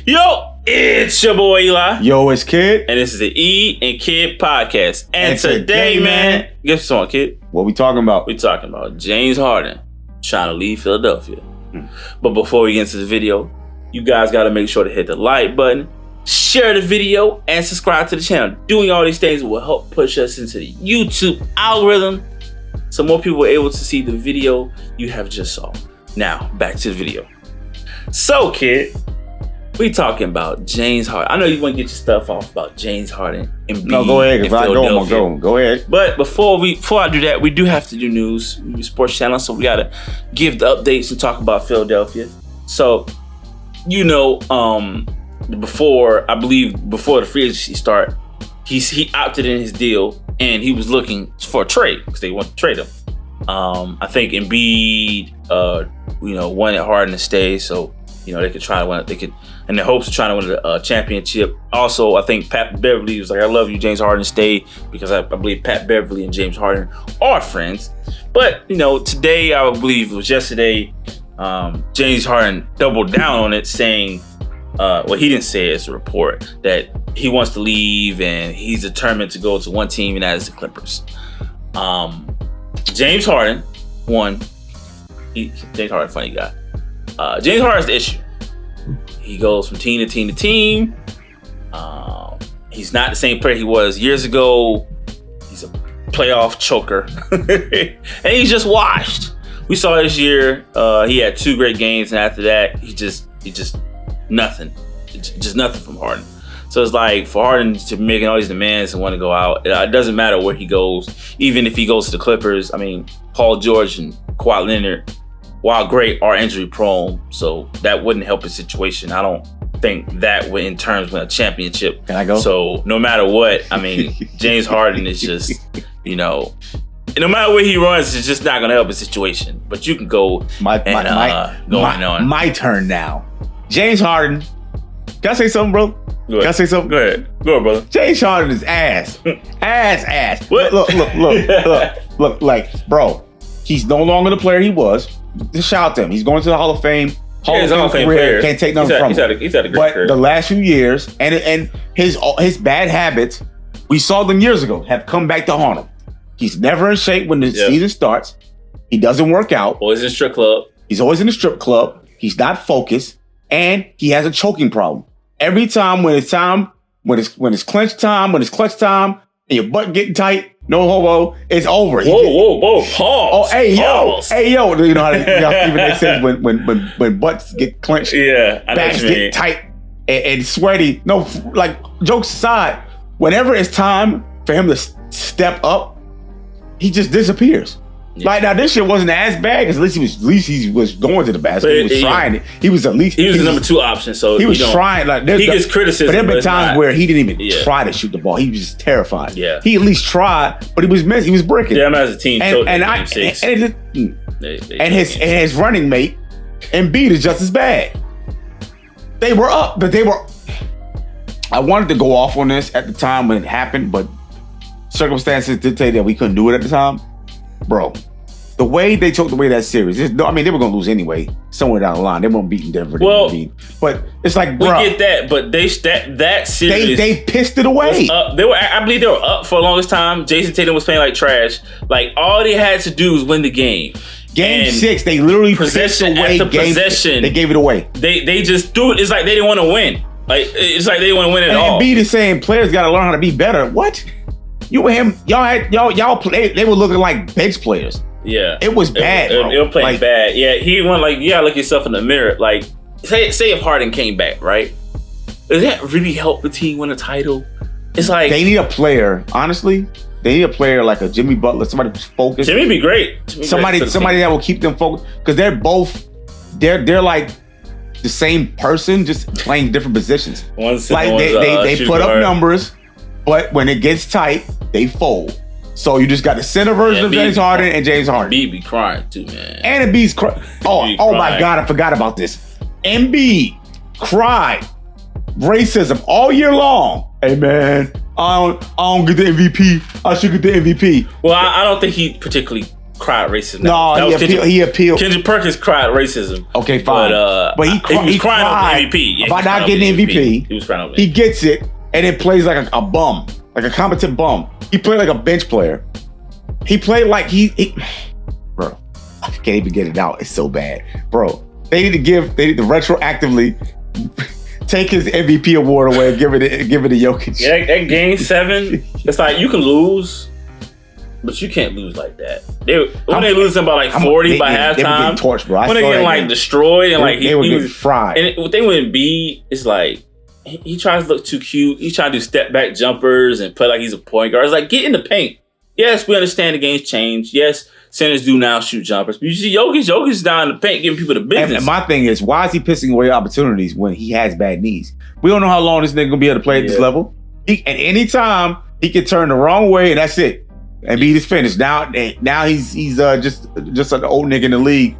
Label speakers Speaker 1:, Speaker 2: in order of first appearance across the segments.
Speaker 1: Yo, it's your boy Eli.
Speaker 2: Yo, it's Kid.
Speaker 1: And this is the E&Kidd podcast. And today, man, guess what's on, Kid?
Speaker 2: What we talking about?
Speaker 1: We talking about James Harden trying to leave Philadelphia. But before we get into the video, you guys got to make sure to hit the like button, share the video, and subscribe to the channel. Doing all these things will help push us into the YouTube algorithm so more people are able to see the video you have just saw. Now, back to the video. So, Kid, we talking about James Harden. I know you want to get your stuff off about James Harden and
Speaker 2: No, go ahead. If I go, I'm gonna go. Go ahead.
Speaker 1: But before I do that, we do have to do news. We're a sports channel, so we gotta give the updates and talk about Philadelphia. So, before the free agency start, he opted in his deal and he was looking for a trade because they want to trade him. I think Embiid, wanted Harden to stay, so they could try to win. They could, in the hopes of trying to win a championship. Also, I think Pat Beverly was like, "I love you, James Harden, stay," because I believe Pat Beverly and James Harden are friends. But today, I believe it was yesterday, James Harden doubled down on it, saying, "Well, he didn't say it, it's a report that he wants to leave and he's determined to go to one team, and that is the Clippers." James Harden, James Harden, funny guy. James Harden's the issue. He goes from team to team to team. He's not the same player he was years ago. He's a playoff choker. And he's just washed. We saw this year, he had 2 great games, and after that, he just nothing. Just nothing from Harden. So it's like, for Harden to be making all these demands and want to go out, it doesn't matter where he goes. Even if he goes to the Clippers, I mean, Paul George and Kawhi Leonard, while great, are injury prone. So that wouldn't help his situation. I don't think that would in terms win a championship.
Speaker 2: Can I go?
Speaker 1: So no matter what, I mean, James Harden is just, no matter where he runs, it's just not going to help his situation. But you can go
Speaker 2: my turn now. Look, Harden. Can I say something, bro?
Speaker 1: Go ahead.
Speaker 2: Can I say something?
Speaker 1: Go ahead, brother.
Speaker 2: James Harden is ass. ass.
Speaker 1: What?
Speaker 2: Look, like, bro, he's no longer the player he was. Just shout out to him. He's going to the Hall of Fame. Hall of Fame career.
Speaker 1: Player.
Speaker 2: Can't take nothing from him.
Speaker 1: He's had a great career.
Speaker 2: But the last few years and his bad habits, we saw them years ago, have come back to haunt him. He's never in shape when the season starts. He doesn't work out.
Speaker 1: Always in the strip club.
Speaker 2: He's always in the strip club. He's not focused, and he has a choking problem. Every time when it's clutch time, and your butt getting tight, no hobo, it's over.
Speaker 1: Whoa, pause.
Speaker 2: Oh, hey,
Speaker 1: pause.
Speaker 2: yo. You know how even they say when butts get clenched, backs get tight and sweaty. No, like, jokes aside, whenever it's time for him to step up, he just disappears. Yeah. Like, now, this shit wasn't as bad because at least he was going to the basket. He was trying it. He was the number 2 option. So
Speaker 1: he
Speaker 2: was trying. Like,
Speaker 1: he gets criticism.
Speaker 2: But there have been times where he didn't even try to shoot the ball. He was just terrified.
Speaker 1: Yeah.
Speaker 2: He at least tried, but he was missing. He was bricking.
Speaker 1: Yeah, I'm as a team.
Speaker 2: And his running mate, Embiid, is just as bad. They were up, but I wanted to go off on this at the time when it happened, but circumstances dictated that we couldn't do it at the time. Bro, the way they took away that series, they were going to lose anyway. Somewhere down the line, they weren't beating Denver. But it's like, bro,
Speaker 1: we get that. But that series,
Speaker 2: they pissed it away.
Speaker 1: I believe they were up for the longest time. Jason Tatum was playing like trash. Like, all they had to do was win the game.
Speaker 2: Game 6, they literally pissed away.
Speaker 1: Possession,
Speaker 2: they gave it away.
Speaker 1: They just threw it. It's like they didn't want to win. Like, it's like they didn't want to win at all.
Speaker 2: And Embiid is saying players got to learn how to be better. What? You and him, y'all play. They were looking like bench players.
Speaker 1: Yeah,
Speaker 2: it was bad.
Speaker 1: It was playing bad. Yeah, he went like, look yourself in the mirror. Like, say if Harden came back, right? Does that really help the team win a title? It's like
Speaker 2: they need a player. Honestly, they need a player like a Jimmy Butler, somebody who's focused.
Speaker 1: Jimmy be great.
Speaker 2: Somebody that will keep them focused, because they're like the same person, just playing different positions. They put up numbers. But when it gets tight, they fold. So you just got the center version of James Harden and James Harden.
Speaker 1: Embiid be crying too, man.
Speaker 2: And Embiid's crying. Oh my God, I forgot about this. Embiid cried racism all year long. Hey man, I don't get the MVP. I should get the MVP.
Speaker 1: Well, I don't think he particularly cried racism.
Speaker 2: No, he appealed.
Speaker 1: Kendrick Perkins cried racism.
Speaker 2: Okay, fine.
Speaker 1: But he was crying over MVP. Yeah,
Speaker 2: about not getting MVP.
Speaker 1: He was crying over
Speaker 2: He gets it, and then plays like a bum, like a competent bum. He played like a bench player. He played like he bro, I can't even get it out. It's so bad. Bro, they need to retroactively take his MVP award away and give it to Jokic.
Speaker 1: Yeah, that game 7, it's like you can lose, but you can't lose like that. They losing by like 40 by halftime. They were getting torched, bro. When they getting like destroyed and
Speaker 2: they were getting fried.
Speaker 1: And what they wouldn't be, it's like he tries to look too cute. He trying to do step back jumpers and play like he's a point guard. It's like, get in the paint. Yes, we understand the game's changed. Yes, centers do now shoot jumpers. But you see Jokic's down in the paint giving people the business.
Speaker 2: And my thing is, why is he pissing away opportunities when he has bad knees? We don't know how long this nigga gonna be able to play at this level. At any time, he can turn the wrong way and that's it. And beat his finish. Now he's just an old nigga in the league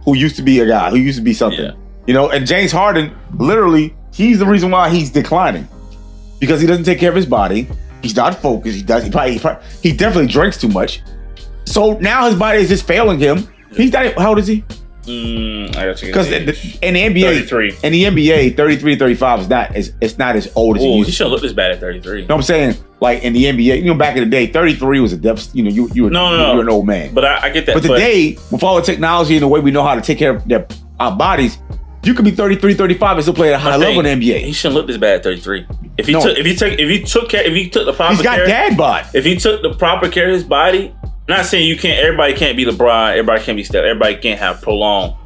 Speaker 2: who used to be a guy, who used to be something. Yeah. You know, and James Harden, literally, he's the reason why he's declining. Because he doesn't take care of his body. He's not focused. He definitely drinks too much. So now his body is just failing him. He's not. How old is he?
Speaker 1: I got you.
Speaker 2: Because in the NBA, 33, 35 is not. It's not as old as he used.
Speaker 1: He shouldn't look this bad at 33.
Speaker 2: No, I'm saying like in the NBA. You know, back in the day, 33 was a depth. You know, you were an old man.
Speaker 1: But I get that.
Speaker 2: But today, with all the technology and the way we know how to take care of our bodies, you could be 33, 35 and still play at a high level in the NBA.
Speaker 1: He shouldn't look this bad at 33. If he took the proper
Speaker 2: he's got
Speaker 1: care,
Speaker 2: dad bod.
Speaker 1: If he took the proper care of his body, I'm not saying everybody can't be LeBron, everybody can't be Steph, everybody can't have prolonged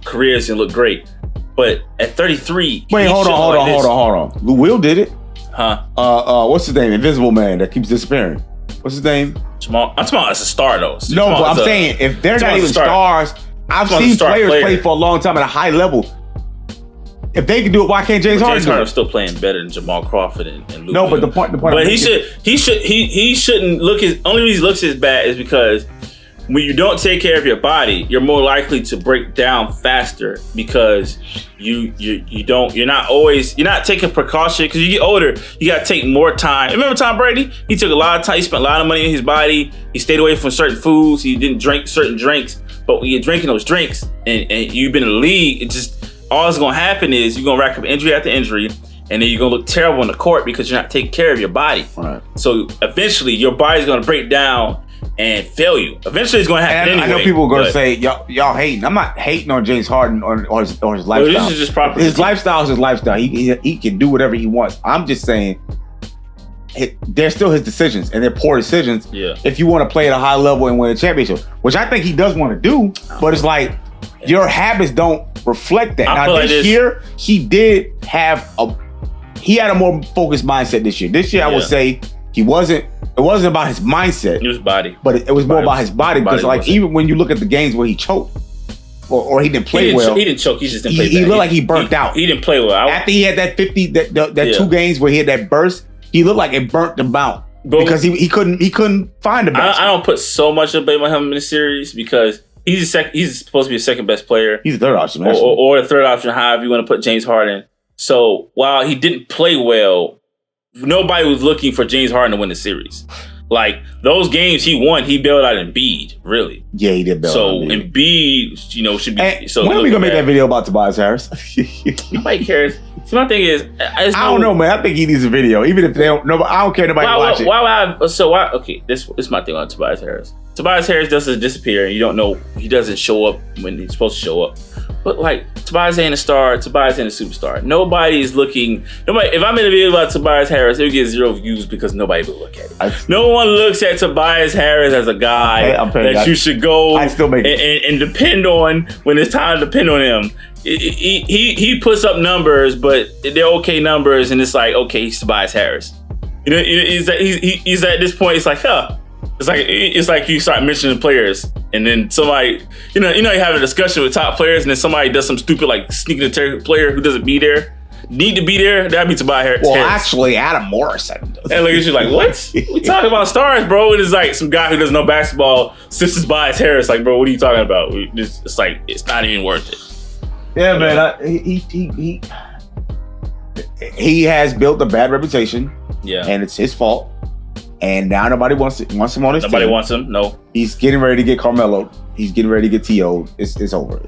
Speaker 1: careers and look great. But at 33,
Speaker 2: wait, hold on. Lou Will did it.
Speaker 1: Huh?
Speaker 2: What's his name? Invisible Man that keeps disappearing. What's his name?
Speaker 1: Jamal. I'm talking about as a star though.
Speaker 2: No, but I'm saying if they're not even stars, I've seen players play for a long time at a high level. If they can do it, why can't James Harden?
Speaker 1: James Harden's still playing better than Jamal Crawford and Luke.
Speaker 2: No, but the point.
Speaker 1: But he shouldn't look his. Only reason he looks as bad is because when you don't take care of your body, you're more likely to break down faster because you're not taking precaution because you get older. You got to take more time. Remember Tom Brady? He took a lot of time. He spent a lot of money in his body. He stayed away from certain foods. He didn't drink certain drinks. But when you're drinking those drinks and you've been in the league, it just. All that's going to happen is you're going to rack up injury after injury, and then you're going to look terrible on the court because you're not taking care of your body. Right. So eventually, your body's going to break down and fail you. Eventually, it's going to happen anyway. I
Speaker 2: know people are going to say, y'all hating. I'm not hating on James Harden or his lifestyle. Well,
Speaker 1: this is just proper.
Speaker 2: His lifestyle is his lifestyle. He can do whatever he wants. I'm just saying, they're still his decisions, and they're poor decisions.
Speaker 1: Yeah.
Speaker 2: If you want to play at a high level and win a championship, which I think he does want to do, but it's like your habits don't reflect that. Now this year, he had a more focused mindset this year. This year, I would say it wasn't about his mindset.
Speaker 1: It was body.
Speaker 2: But it was more about his body because like even when you look at the games where he choked or he didn't play well.
Speaker 1: He didn't choke. He just didn't play
Speaker 2: He looked like he burnt out.
Speaker 1: He didn't play well.
Speaker 2: After he had that 50, that 2 games where he had that burst, he looked like it burnt him out. Because he couldn't find the best.
Speaker 1: I don't put so much of blame on him in the series because he's supposed to be a second best player.
Speaker 2: He's a third option,
Speaker 1: or the third option. However you want to put James Harden. So while he didn't play well, nobody was looking for James Harden to win the series. Like those games he won, he bailed out Embiid. Really?
Speaker 2: Yeah, he did bail out
Speaker 1: Embiid. Embiid, should be.
Speaker 2: And so when are we gonna make that video about Tobias Harris?
Speaker 1: Nobody cares. See, my thing is, I
Speaker 2: don't know, man. I think he needs a video, even if they don't. No, I don't care. Nobody watch it.
Speaker 1: Okay, this is my thing on Tobias Harris. Tobias Harris doesn't disappear. You don't know he doesn't show up when he's supposed to show up. But like Tobias ain't a star. Tobias ain't a superstar. Nobody is looking. If I made a video about Tobias Harris, it would get 0 views because nobody would look at it. No one looks at Tobias Harris as a guy that you should go and depend on when it's time to depend on him. He puts up numbers, but they're okay numbers, and it's like, okay, he's Tobias Harris. He's at this point. It's like, It's like you start mentioning players, and then somebody, you have a discussion with top players, and then somebody does some stupid like sneaking attack player who doesn't need to be there. That'd be Tobias Harris.
Speaker 2: Well, actually, Adam Morrison.
Speaker 1: And look at you like, what? We talking about stars, bro? And it's like some guy who doesn't know basketball sits Tobias Harris. Like, bro, what are you talking about? It's like it's not even worth it.
Speaker 2: Yeah, man. He has built a bad reputation.
Speaker 1: Yeah,
Speaker 2: and it's his fault. And now nobody wants him on his team.
Speaker 1: Nobody wants him. No.
Speaker 2: He's getting ready to get Carmelo. He's getting ready to get TO'd. It's over.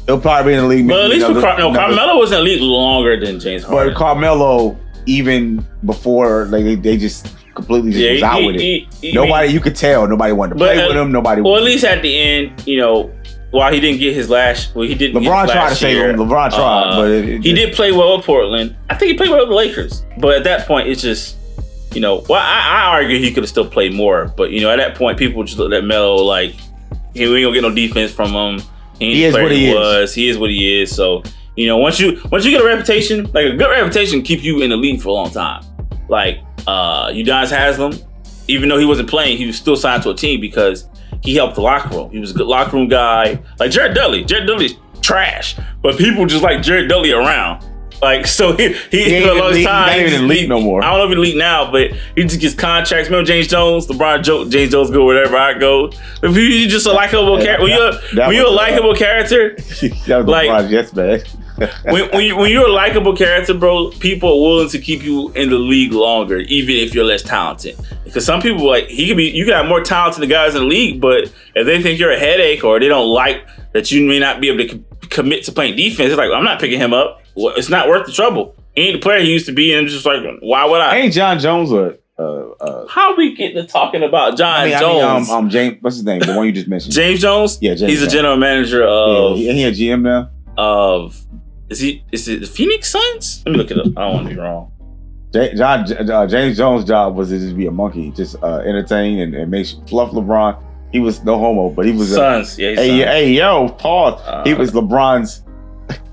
Speaker 2: He'll probably be in the league.
Speaker 1: But at least Carmelo was in the league longer than James Harden.
Speaker 2: But Carmelo, even before, like they just completely was out with it. Nobody, you could tell, nobody wanted to play with him. Nobody.
Speaker 1: Well, at least at the end, while he didn't get his last, he didn't.
Speaker 2: LeBron tried to save him. LeBron tried, but
Speaker 1: he did play well with Portland. I think he played well with the Lakers. But at that point, it's just, I argue he could have still played more. But at that point, people just looked at Melo like, we ain't gonna get no defense from him.
Speaker 2: He is what he is.
Speaker 1: He is what he is. So once you get a reputation, like a good reputation, keep you in the league for a long time. Like Udonis Haslem, even though he wasn't playing, he was still signed to a team because he helped the locker room. He was a good locker room guy. Like Jared Dudley's trash, but people just like Jared Dudley around. Like, so he for a long time.
Speaker 2: He's not even in the league no more.
Speaker 1: I don't know if he's in the league now, but he just gets contracts. Remember James Jones? LeBron joke, James Jones go wherever I go. If you just a likable character, when you're a likable character,
Speaker 2: that was LeBron's yes, man.
Speaker 1: when you're a likable character, bro, people are willing to keep you in the league longer, even if you're less talented. Because some people you got more talent than the guys in the league, but if they think you're a headache or they don't like that you may not be able to commit to playing defense, it's like, I'm not picking him up. Well, it's not worth the trouble. He ain't the player he used to be, and I'm just like, why would I?
Speaker 2: Ain't John Jones
Speaker 1: how we get to talking about Jones?
Speaker 2: James, what's his name? The one you just mentioned.
Speaker 1: James Jones?
Speaker 2: Yeah, James
Speaker 1: He's
Speaker 2: Jones.
Speaker 1: a general manager of...
Speaker 2: Yeah, he a GM now?
Speaker 1: Is it the Phoenix Suns? Let me look it up. I don't want to be wrong.
Speaker 2: James Jones' job was to just be a monkey, just entertain and make fluff LeBron. He was no homo, but he was
Speaker 1: Suns.
Speaker 2: Hey, yo, Paul. He was LeBron's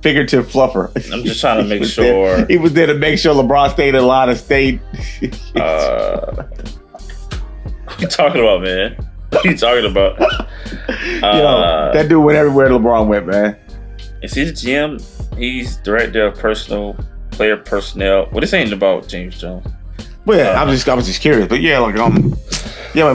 Speaker 2: figurative fluffer.
Speaker 1: I'm just trying to make sure.
Speaker 2: He was there to make sure LeBron stayed in line and stayed.
Speaker 1: What you talking about, man? What you talking about?
Speaker 2: That dude went everywhere LeBron went, man.
Speaker 1: Is he the GM? He's director of player personnel. Well, this ain't about James Jones.
Speaker 2: Well, yeah, I was just curious, but yeah, like when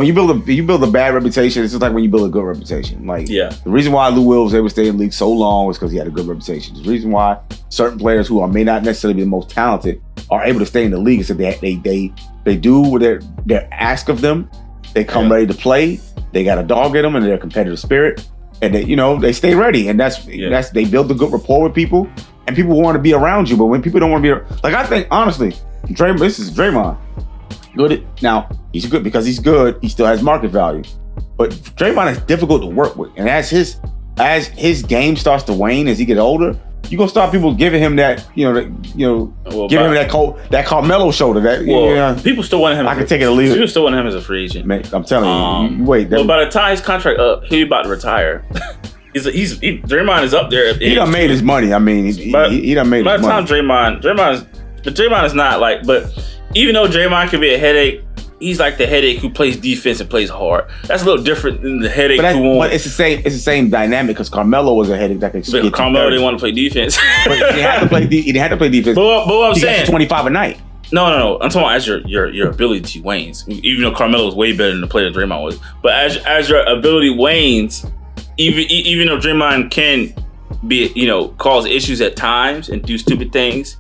Speaker 2: you build a bad reputation, it's just like when you build a good reputation. Like, the reason why Lou Will was able to stay in the league so long was because he had a good reputation. The reason why certain players who may not necessarily be the most talented are able to stay in the league is that they do what they're asked of them. They come ready to play. They got a dog in them and they're a competitive spirit, and they stay ready. And that's they build a good rapport with people, and people want to be around you. But when people don't want to be I think honestly, this is Draymond. Good. Now, he's good because he's good. He still has market value. But Draymond is difficult to work with. And as his game starts to wane as he gets older, you're going to start people giving him that, giving him that Carmelo shoulder.
Speaker 1: People still want him.
Speaker 2: I can take it or leave it.
Speaker 1: People still want him as a free agent.
Speaker 2: Man, I'm telling you wait.
Speaker 1: Well, by the time his contract up, he's about to retire. Draymond is up there.
Speaker 2: He done made his money. I mean, he done made his money.
Speaker 1: By the time Draymond is not like, but even though Draymond can be a headache, he's like the headache who plays defense and plays hard. That's a little different than the headache who won't.
Speaker 2: But it's the same dynamic because Carmelo was a headache that could get you.
Speaker 1: Carmelo didn't want to play defense.
Speaker 2: But he had to play defense.
Speaker 1: But what I'm saying,
Speaker 2: 25 a night.
Speaker 1: No. I'm talking about as your ability wanes. Even though Carmelo was way better than the player Draymond was, but as your ability wanes, even though Draymond can be cause issues at times and do stupid things.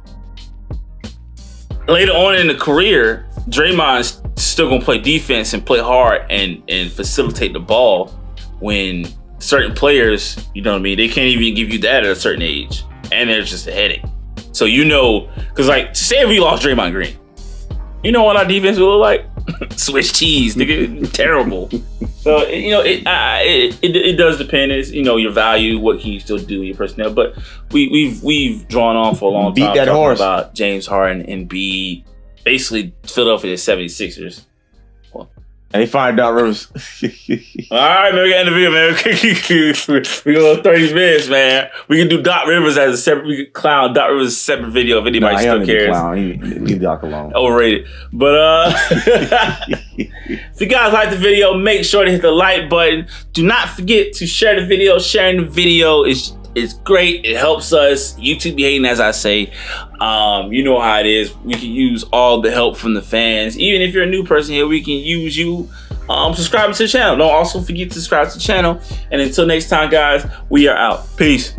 Speaker 1: Later on in the career, Draymond's still gonna play defense and play hard and facilitate the ball when certain players, they can't even give you that at a certain age, and they're just a headache. So because like say if we lost Draymond Green, what our defense would look like? Swiss cheese, nigga, terrible. So it does depend. It's your value, what can you still do, your personnel. But we've drawn on for a long time talking about James Harden and basically Philadelphia 76ers.
Speaker 2: And they fired Doc Rivers.
Speaker 1: All right, man, we got in the video, man. We go 30 minutes, man. We can do Doc Rivers as a separate. We can clown Doc Rivers as a separate video if anybody still cares.
Speaker 2: Leave Doc alone.
Speaker 1: Overrated. But if you guys like the video, make sure to hit the like button. Do not forget to share the video. Sharing the video is great. It helps us. YouTube be hating, as I say. You know how it is. We can use all the help from the fans. Even if you're a new person here, we can use you. Subscribe to the channel. Don't also forget to subscribe to the channel. And until next time, guys, we are out. Peace.